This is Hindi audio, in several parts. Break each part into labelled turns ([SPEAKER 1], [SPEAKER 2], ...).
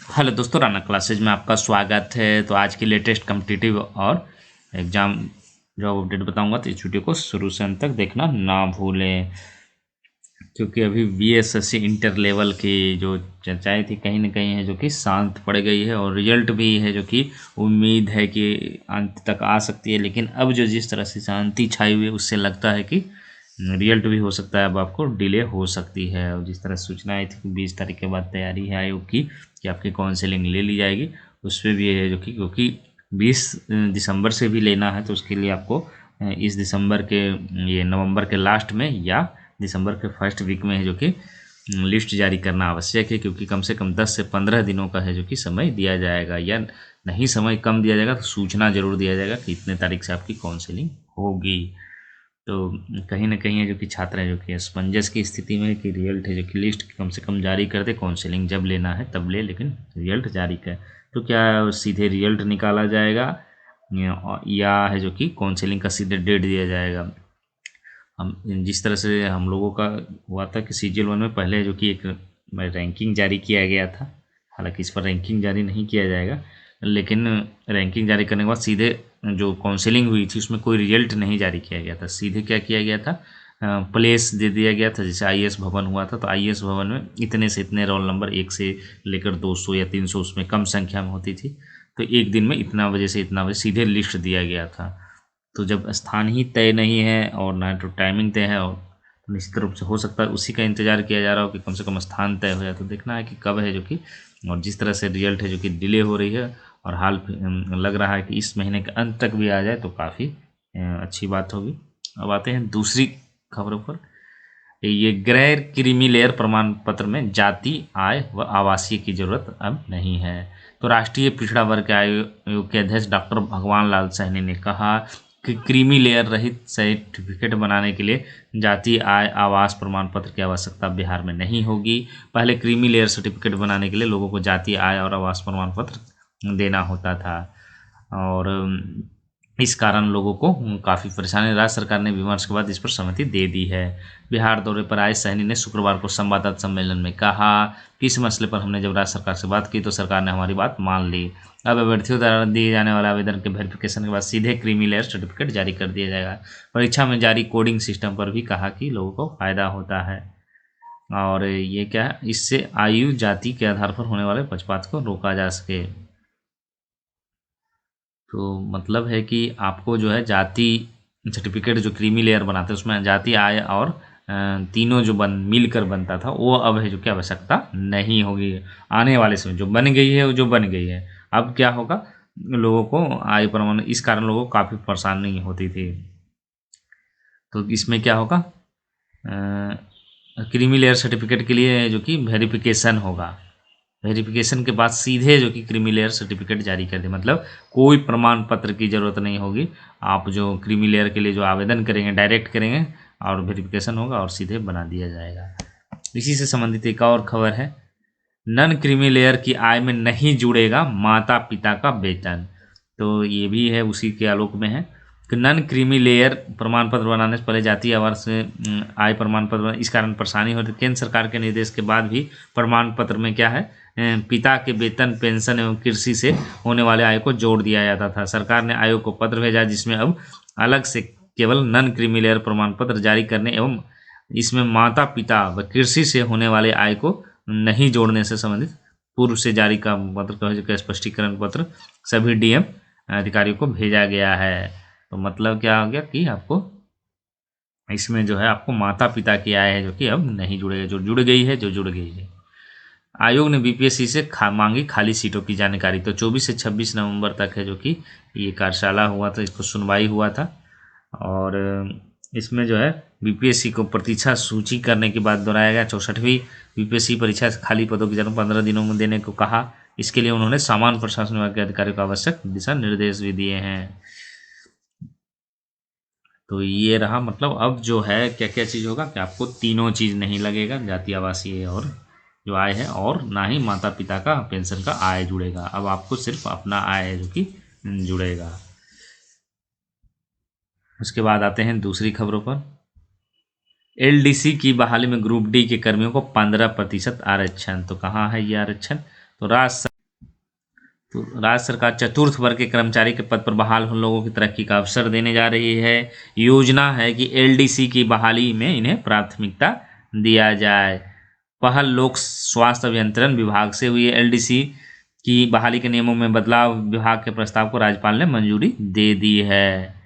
[SPEAKER 1] हेलो दोस्तों, राना क्लासेज में आपका स्वागत है। तो आज की लेटेस्ट कॉम्पिटिटिव और एग्ज़ाम जॉब अपडेट बताऊंगा, तो इस वीडियो को शुरू से अंत तक देखना ना भूलें, क्योंकि अभी बीएसएससी इंटर लेवल की जो चर्चाएं थी कहीं ना कहीं है जो कि शांत पड़ गई है, और रिजल्ट भी है जो कि उम्मीद है कि अंत तक आ सकती है। लेकिन अब जो जिस तरह से शांति छाई हुई है, उससे लगता है कि रिजल्ट भी हो सकता है, अब आपको डिले हो सकती है। और जिस तरह सूचना आई थी कि 20 तारीख के बाद तैयारी है आयोग की कि आपकी काउंसलिंग ले ली जाएगी, उस पर भी है जो कि क्योंकि 20 दिसंबर से भी लेना है, तो उसके लिए आपको इस दिसंबर के ये नवंबर के लास्ट में या दिसंबर के फर्स्ट वीक में है जो कि लिस्ट जारी करना आवश्यक है, क्योंकि कम से कम 10 से 15 दिनों का है जो कि समय दिया जाएगा, या नहीं समय कम दिया जाएगा तो सूचना जरूर दिया जाएगा कि इतने तारीख से आपकी काउंसलिंग होगी। तो कहीं ना कहीं है जो कि छात्र है जो कि असमंजस की स्थिति में है कि रिजल्ट है जो कि लिस्ट कम से कम जारी कर दे, काउंसलिंग जब लेना है तब ले, लेकिन रिजल्ट जारी कर। तो क्या सीधे रिजल्ट निकाला जाएगा या है जो कि काउंसलिंग का सीधे डेट दिया जाएगा। हम जिस तरह से हम लोगों का हुआ था कि CGL 1 में पहले जो कि एक रैंकिंग जारी किया गया था, हालांकि इस पर रैंकिंग जारी नहीं किया जाएगा, लेकिन रैंकिंग जारी करने के बाद सीधे जो काउंसलिंग हुई थी उसमें कोई रिजल्ट नहीं जारी किया गया था, सीधे क्या किया गया था, प्लेस दे दिया गया था। जैसे IAS भवन हुआ था, तो IAS भवन में इतने से इतने रोल नंबर 1 से लेकर 200 या 300 उसमें कम संख्या में होती थी, तो एक दिन में इतना बजे से इतना बजे सीधे लिस्ट दिया गया था। तो जब स्थान ही तय नहीं है और ना तो टाइमिंग तय है, और तो निश्चित रूप से हो सकता है उसी का इंतजार किया जा रहा हो कि कम से कम स्थान तय हो जाए। तो देखना है कि कब है जो कि, और जिस तरह से रिजल्ट है जो कि डिले हो रही है और हाल लग रहा है कि इस महीने के अंत तक भी आ जाए तो काफ़ी अच्छी बात होगी। अब आते हैं दूसरी खबरों पर। ये गैर क्रीमी लेयर प्रमाण पत्र में जाति, आय व आवासीय की जरूरत अब नहीं है। तो राष्ट्रीय पिछड़ा वर्ग आयोग के अध्यक्ष डॉक्टर भगवान लाल सैनी ने कहा कि क्रीमी लेयर रहित सर्टिफिकेट बनाने के लिए जाति, आय, आवास प्रमाण पत्र की आवश्यकता बिहार में नहीं होगी। पहले क्रीमी लेयर सर्टिफिकेट बनाने के लिए लोगों को जाति, आय और आवास प्रमाण पत्र देना होता था, और इस कारण लोगों को काफ़ी परेशानी। राज्य सरकार ने विमर्श के बाद इस पर सहमति दे दी है। बिहार दौरे पर आए सैनी ने शुक्रवार को संवाददाता सम्मेलन में कहा कि इस मसले पर हमने जब राज्य सरकार से बात की तो सरकार ने हमारी बात मान ली। अब अभ्यर्थियों द्वारा दिए जाने वाले आवेदन के वेरिफिकेशन के बाद सीधे क्रीमी लेयर सर्टिफिकेट जारी कर दिया जाएगा। परीक्षा में जारी कोडिंग सिस्टम पर भी कहा कि लोगों को फायदा होता है, और ये क्या है, इससे आयु, जाति के आधार पर होने वाले पक्षपात को रोका जा सके। तो मतलब है कि आपको जो है जाति सर्टिफिकेट जो क्रीमी लेयर बनाते हैं उसमें जाति, आय और तीनों जो मिलकर बनता था, वो अब है जो कि आवश्यकता नहीं होगी। आने वाले समय जो बन गई है वो जो बन गई है, अब क्या होगा, लोगों को आय प्रमाण, इस कारण लोगों को काफ़ी परेशानी होती थी। तो इसमें क्या होगा, क्रीमी लेयर सर्टिफिकेट के लिए जो कि वेरिफिकेशन होगा, वेरिफिकेशन के बाद सीधे जो कि क्रीमी लेयर सर्टिफिकेट जारी कर दे, मतलब कोई प्रमाण पत्र की ज़रूरत नहीं होगी। आप जो क्रीमी लेयर के लिए जो आवेदन करेंगे डायरेक्ट करेंगे और वेरिफिकेशन होगा और सीधे बना दिया जाएगा। इसी से संबंधित एक और खबर है, नन क्रीमी लेयर की आय में नहीं जुड़ेगा माता पिता का वेतन। तो ये भी है उसी के आलोक में है कि नन क्रीमी लेयर प्रमाण पत्र बनाने से पहले जातीय आवास से आय प्रमाण पत्र, इस कारण परेशानी होती है। केंद्र सरकार के निर्देश के बाद भी प्रमाण पत्र में क्या है, पिता के वेतन, पेंशन एवं कृषि से होने वाले आय को जोड़ दिया जाता था। सरकार ने आयोग को पत्र भेजा जिसमें अब अलग से केवल नन क्रीमी लेयर प्रमाण पत्र जारी करने एवं इसमें माता पिता व कृषि से होने वाले आय को नहीं जोड़ने से संबंधित पूर्व से जारी का पत्र का स्पष्टीकरण पत्र सभी DM अधिकारियों को भेजा गया है। तो मतलब क्या हो गया कि आपको इसमें जो है आपको माता पिता की आय है जो कि अब नहीं जुड़ेगा, जो जुड़ गई है जो जुड़ गई है। आयोग ने BPSC से मांगी खाली सीटों की जानकारी। तो 24 से 26 नवंबर तक है जो कि ये कार्यशाला हुआ था, इसको सुनवाई हुआ था, और इसमें जो है BPSC को प्रतीक्षा सूची करने की बात दोहराया गया। 64वीं BPSC परीक्षा से खाली पदों की जानकारी 15 दिनों में देने को कहा। इसके लिए उन्होंने सामान्य प्रशासन विभाग के अधिकारियों को आवश्यक दिशा निर्देश भी दिए हैं। तो ये रहा, मतलब अब जो है क्या क्या चीज़ होगा कि आपको तीनों चीज़ नहीं लगेगा, जाति, आवासीय और जो आय है, और ना ही माता पिता का पेंशन का आय जुड़ेगा। अब आपको सिर्फ अपना आय है जो कि जुड़ेगा। उसके बाद आते हैं दूसरी खबरों पर। LDC की बहाली में ग्रुप D के कर्मियों को 15% आरक्षण। तो कहाँ है ये आरक्षण, तो तो राज्य सरकार चतुर्थ वर्ग के कर्मचारी के पद पर बहाल होने लोगों की तरक्की का अवसर देने जा रही है। योजना है कि एलडीसी की बहाली में इन्हें प्राथमिकता दिया जाए। पहल लोक स्वास्थ्य अभियंत्रण विभाग से हुई है। एलडीसी की बहाली के नियमों में बदलाव विभाग के प्रस्ताव को राज्यपाल ने मंजूरी दे दी है।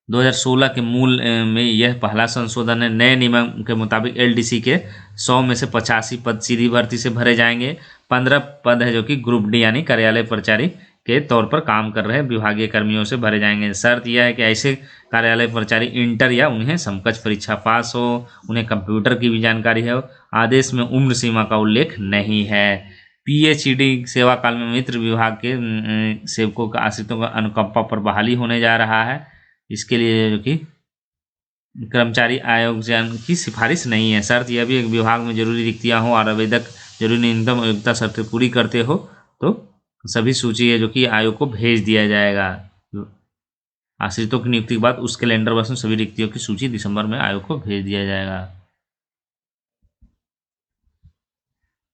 [SPEAKER 1] 2016 के मूल में यह पहला संशोधन है। नए नियम के मुताबिक एलडीसी के 100 में से 85 पद सीधी भर्ती से भरे जाएंगे। 15 पद है जो कि ग्रुप डी यानी कार्यालय कर्मचारी के तौर पर काम कर रहे विभागीय कर्मियों से भरे जाएंगे। शर्त यह है कि ऐसे कार्यालय कर्मचारी इंटर या उन्हें समकक्ष परीक्षा पास हो, उन्हें कंप्यूटर की भी जानकारी हो। आदेश में उम्र सीमा का उल्लेख नहीं है। पीएचडी सेवा काल में मित्र विभाग के सेवकों का आश्रितों का अनुकंपा पर बहाली होने जा रहा है। इसके लिए जो कि कर्मचारी आयोग की सिफारिश नहीं है। शर्त यह भी एक विभाग में जरूरी रिक्तियां हो और आवेदक जरूरी न्यूनतम योग्यता शर्तें पूरी करते हो तो सभी सूची है जो कि आयोग को भेज दिया जाएगा। आश्रितों की नियुक्ति के बाद उस कैलेंडर वर्ष में सभी रिक्तियों की सूची दिसंबर में आयोग को भेज दिया जाएगा।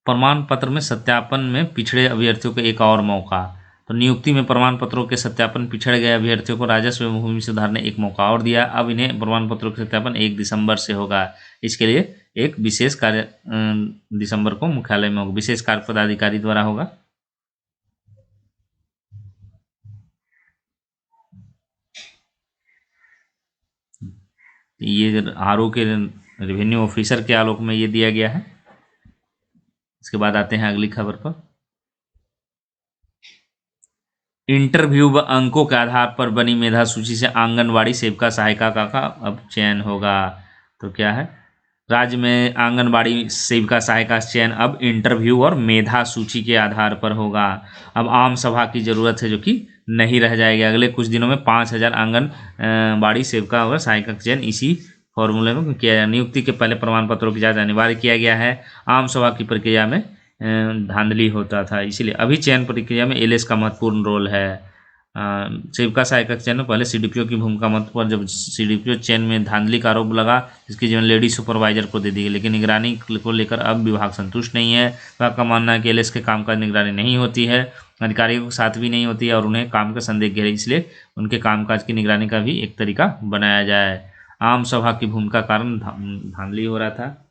[SPEAKER 1] प्रमाण पत्र में सत्यापन में पिछड़े अभ्यर्थियों को एक और मौका। तो नियुक्ति में प्रमाण पत्रों के सत्यापन पिछड़ गए अभ्यर्थियों को राजस्व एवं भूमि सुधार ने एक मौका और दिया। अब इन्हें प्रमाण पत्रों के सत्यापन 1 दिसंबर से होगा। इसके लिए एक विशेष कार्य दिसंबर को मुख्यालय में होगा, विशेष कार्य पदाधिकारी द्वारा होगा। ये आरओ के रेवेन्यू ऑफिसर के आलोक में ये दिया गया है। इसके बाद आते हैं अगली खबर पर। इंटरव्यू व अंकों के आधार पर बनी मेधा सूची से आंगनवाड़ी सेविका सहायिका का अब चयन होगा। तो क्या है, राज्य में आंगनवाड़ी सेविका सहायिका चयन अब इंटरव्यू और मेधा सूची के आधार पर होगा। अब आम सभा की जरूरत है जो कि नहीं रह जाएगी। अगले कुछ दिनों में 5000 आंगनबाड़ी सेविका और सहायिका का चयन इसी फॉर्मूले में किया जाए। नियुक्ति के पहले प्रमाण पत्रों की जांच अनिवार्य किया गया है। आम सभा की प्रक्रिया में धांधली होता था, इसीलिए अभी चयन प्रक्रिया में एलएस का महत्वपूर्ण रोल है। सेविका सहायक चयन में पहले सीडीपीओ की भूमिका महत्व पर जब सीडीपीओ चयन में धांधली का आरोप लगा जिसकी जीवन लेडी सुपरवाइजर को दे दी गई, लेकिन निगरानी को लेकर अब विभाग संतुष्ट नहीं है। विभाग का मानना है कि एलएस के काम का निगरानी नहीं होती है, अधिकारियों के साथ भी नहीं होती है और उन्हें काम का संदेह घेरे, इसलिए उनके कामकाज की निगरानी का भी एक तरीका बनाया जाए। आम सभा की भूमिका कारण धांधली हो रहा था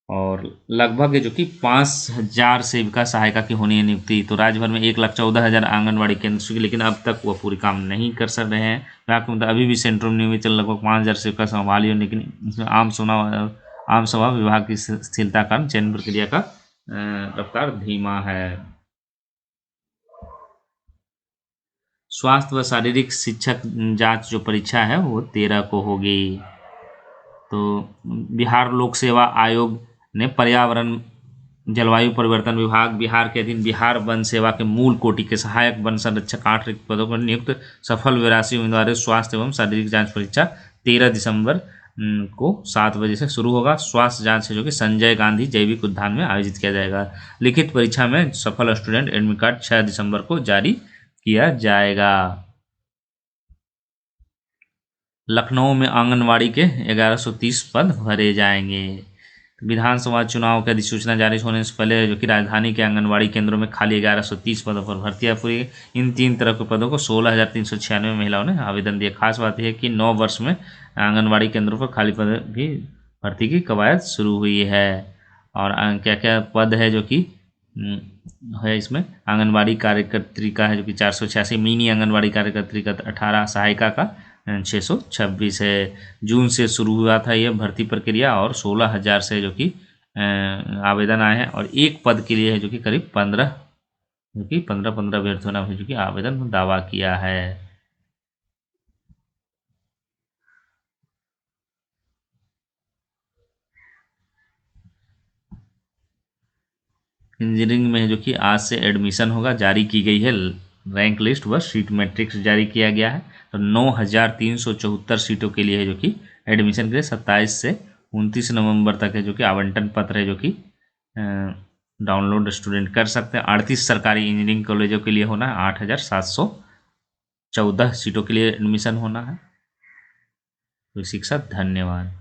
[SPEAKER 1] और लगभग जो कि 5000 सेविका सहायिका की होनी है नियुक्ति। तो राज्य भर में 1,14,000 आंगनबाड़ी केंद्र, लेकिन अब तक वो पूरी काम नहीं कर सक रहे हैं। मतलब अभी भी सेंट्रल नियमित लगभग 5000 सेविका संभाली हो, लेकिन इसमें आम सभा विभाग की स्थिरता कारण चयन प्रक्रिया का रफ्तार धीमा है। स्वास्थ्य व शारीरिक शिक्षक जांच जो परीक्षा है वो 13 को होगी। तो बिहार लोक सेवा आयोग ने पर्यावरण जलवायु परिवर्तन विभाग बिहार के अधीन बिहार वन सेवा के मूल कोटि के सहायक वन संरक्षक 8 रिक्त पदों पर नियुक्त सफल 82 उम्मीदवारों स्वास्थ्य एवं शारीरिक जांच परीक्षा 13 दिसंबर को 7 बजे से शुरू होगा। स्वास्थ्य जांच है जो कि संजय गांधी जैविक उद्यान में आयोजित किया जाएगा। लिखित परीक्षा में सफल स्टूडेंट एडमिट कार्ड 6 दिसंबर को जारी किया जाएगा। लखनऊ में आंगनवाड़ी के 1130 पद भरे जाएंगे। विधानसभा चुनाव की अधिसूचना जारी होने से पहले जो कि राजधानी के आंगनवाड़ी केंद्रों में खाली 1130 पदों पर भर्तियां पूरी। इन 3 तरह के पदों को 16,396 महिलाओं ने आवेदन दिया। खास बात यह है कि 9 वर्ष में आंगनवाड़ी केंद्रों पर खाली पद की भर्ती की कवायद शुरू हुई है। और क्या क्या पद है जो कि है इसमें, आंगनबाड़ी कार्यकर्त्री का है जो कि 486, मिनी आंगनबाड़ी कार्यकर्त्री का 18, सहायिका का 626 है। जून से शुरू हुआ था यह भर्ती प्रक्रिया और 16,000 से जो कि आवेदन आए हैं और एक पद के लिए है जो कि करीब 15 अभ्यर्थियों ने जो कि आवेदन दावा किया है। इंजीनियरिंग में जो कि आज से एडमिशन होगा, जारी की गई है रैंक लिस्ट व सीट मैट्रिक्स जारी किया गया है। तो 9,374 सीटों के लिए है जो कि एडमिशन के लिए 27 से 29 नवंबर तक है जो कि आवंटन पत्र है जो कि डाउनलोड स्टूडेंट कर सकते हैं। 38 सरकारी इंजीनियरिंग कॉलेजों के लिए होना है, 8,714 सीटों के लिए एडमिशन होना है। तो शिक्षा, धन्यवाद।